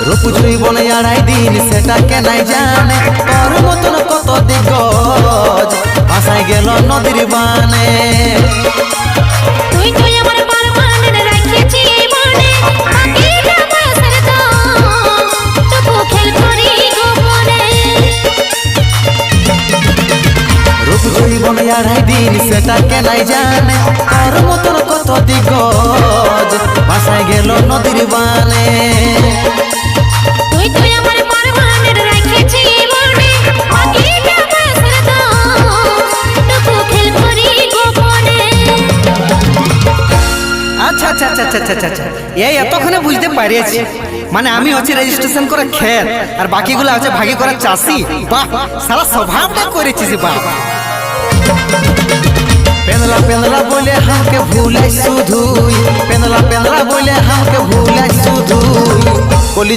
রূপ জৈবনে আড়াই দিন সেটা কেনাই জানে, তোর মতন কত দিগজ ভাসাই গেল নদীর বানে। তুই তুই আমার পারমানেন্ট রাখিছি মনে, বাকিটা বয়সের দোষ, তবু খেল করি গোপনে। রূপ জৈবনে আড়াই দিন সেটা কেনাই জানে, তোর মতন কত দিগজ ভাসাই গেল নদীর বানে। তুই তুই আমার পারমানেন্ট রাখিছি মনে, বাকিটা বয়সের দোষ, তবু খেল করি গোপনে। আচ্ছা আচ্ছা আচ্ছা আচ্ছা আচ্ছা আচ্ছা, এই এতক্ষণে বুঝতে পারিয়েছি, মানে আমি হচ্ছে রেজিস্ট্রেশন করে খেত আর বাকিগুলো হচ্ছে ভাগে করা চাষি। বাহ, সারা স্বভাবটা করেছিস বাহ। পেন্দলা পেন্দলা বলে हमके भूলাই শুধুই, পেন্দলা পেন্দলা বলে हमके भूলাই শুধুই। কলি